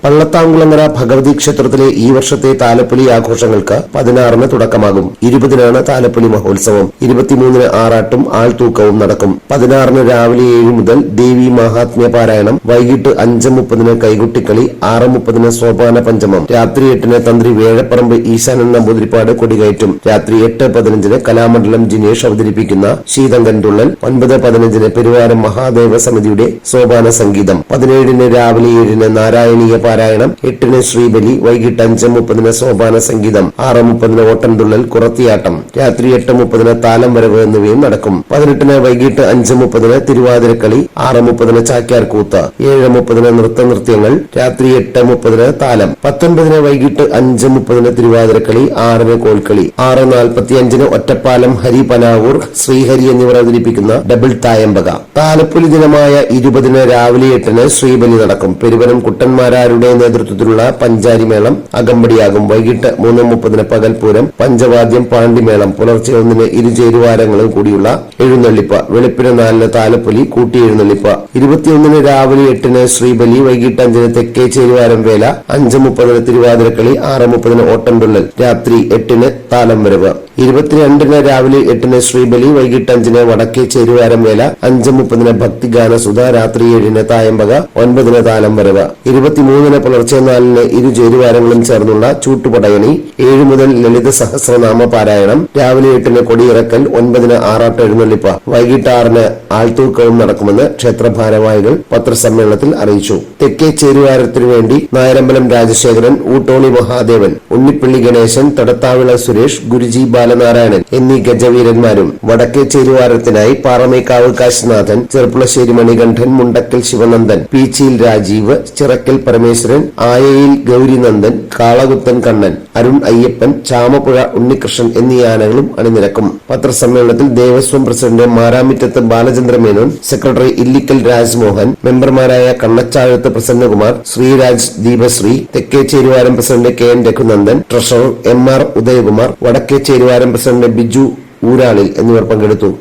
പള്ളത്താംകുളങ്ങര ഭഗവതി ക്ഷേത്രത്തിലെ ഈ വർഷത്തെ താലപ്പൊലി ആഘോഷങ്ങൾക്ക് 16-ന് തുടക്കമാകും. 20-നാണ് താലപ്പൊലി മഹോത്സവം. 23-ന് ആറാട്ടും ആൾത്തൂക്കവും നടക്കും. 16-ന് രാവിലെ 7 മുതൽ ദേവി മഹാത്മ്യ പാരായണം, വൈകിട്ട് 5:30-ന് കൈകൊട്ടിക്കളി, 6:30-ന് സോപാന പഞ്ചമം, രാത്രി 8-ന് തന്ത്രി വേഴപ്പറമ്പ് ഈശാനൻ നമ്പൂതിരിപ്പാട് കൊടികയറ്റും. രാത്രി 8:15-ന് കലാമണ്ഡലം ജിനേഷ് അവതരിപ്പിക്കുന്ന ശീതങ്കൻ തുള്ളൽ, 9:15-ന് പെരുവാരം മഹാദേവ സമിതിയുടെ സോപാന സംഗീതം, 17-ന് രാവിലെ 7-ന് നാരായണീയ പാരായണം, 8-ന് ശ്രീബലി, വൈകിട്ട് 5:30-ന് സോപാന സംഗീതം, 6:30-ന് ഓട്ടംതുള്ളൽ, കുറത്തിയാട്ടം, രാത്രി 8:30-ന് താലം വരവ് എന്നിവയും നടക്കും. 18-ന് വൈകിട്ട് 5:30-ന് തിരുവാതിരക്കളി, 6:30-ന് ചാക്യാർകൂത്ത്, 7:30-ന് നൃത്തനൃത്യങ്ങൾ, രാത്രി 8:30-ന് താലം, 19-ന് വൈകിട്ട് 5:30-ന് തിരുവാതിരക്കളി, 6-ന് കോൽക്കളി, 6:45-ന് ഒറ്റപ്പാലം, ഹരിപനാവൂർ, ശ്രീഹരി എന്നിവർ അവതരിപ്പിക്കുന്ന ഡബിൾ തായമ്പക. താലപ്പൊലി ദിനമായ 20-ന് രാവിലെ 8-ന് ശ്രീബലി നടക്കും. പെരുവനം കുട്ടന്മാരാരുടെ നേതൃത്വത്തിലുള്ള പഞ്ചാരിമേളം അകമ്പടിയാകും. വൈകിട്ട് 3:30-ന് പകൽപൂരം, പഞ്ചവാദ്യം, പാണ്ടിമേളം, പുലർച്ചെ 1-ന് ഇരുചേരുവാരങ്ങളും കൂടിയുള്ള എഴുന്നള്ളിപ്പ്, വെളുപ്പിന് 4-ന് താലപ്പൊലി, കൂട്ടി എഴുന്നള്ളിപ്പ്, 21-ന് രാവിലെ 8-ന് ശ്രീബലി, വൈകിട്ട് 5-ന് തെക്കേ ചേരുവാരം വേല, 5:30-ന് തിരുവാതിരക്കളി, 6:30-ന് ഓട്ടംതുള്ളൽ, രാത്രി 8-ന് താലം വരവ്, 22-ന് രാവിലെ 8-ന് ശ്രീബലി, വൈകിട്ട് 5-ന് വടക്കേ ചേരുവാരം വേല, 5:30-ന് ഭക്തിഗാനസുധ, രാത്രി 7-ന് തായമ്പക, 9-ന് താലം വരവ്, 23-ന് പുലർച്ചെ 4-ന് ഇരു ചേരുവാരങ്ങളും ചേർന്നുള്ള ചൂട്ടുപടയണി, 7 മുതൽ ലളിത സഹസ്രനാമ പാരായണം, രാവിലെ 8-ന് കൊടിയിറക്കൽ, 9-ന് ആറാട്ട് എഴുന്നള്ളിപ്പ്, വൈകിട്ട് 6-ന് ആൾത്തൂക്കവും നടക്കുമെന്ന് ക്ഷേത്ര ഭാരവാഹികൾ പത്രസമ്മേളനത്തിൽ അറിയിച്ചു. തെക്കേ ചേരുവാരത്തിനു വേണ്ടി നായരമ്പലം രാജശേഖരൻ, ഊട്ടോളി മഹാദേവൻ, ഉണ്ണിപ്പള്ളി ഗണേശൻ, തടത്താവിള സുരേഷ്, ഗുരുജി ബാലനാരായണൻ എന്നീ ഗജവീരന്മാരും, വടക്കേ ചേരുവാരത്തിനായി പാറമേക്കാവ് കാശിനാഥൻ, ചെറുപ്പുളശ്ശേരി മണികണ്ഠൻ, മുണ്ടക്കൽ ശിവനന്ദൻ, പീച്ചിയിൽ രാജീവ്, ചിറക്കൽ പരമേശ്വരൻ, ആയയിൽ ഗൌരിനന്ദൻ, കാളകുത്തൻ കണ്ണൻ, അരുൺ അയ്യപ്പൻ, ചാമപ്പുഴ ഉണ്ണികൃഷ്ണൻ എന്നീ ആനകളും അണിനിരക്കും. പത്രസമ്മേളനത്തിൽ ദേവസ്വം പ്രസിഡന്റ് മാരാമിറ്റത്ത് ബാലചന്ദ്രമേനോൻ, സെക്രട്ടറി ഇല്ലിക്കൽ രാജ്മോഹൻ, മെമ്പർമാരായ Kannachazhath Prasannakumar, Sreeraj Deepasree, Thekke Cheruvaram president K N Raghunandan, treasurer M R Udayakumar, Vadakke Cheruvaram president Biju ഊരാളിൽ എന്നിവർ പങ്കെടുത്തു.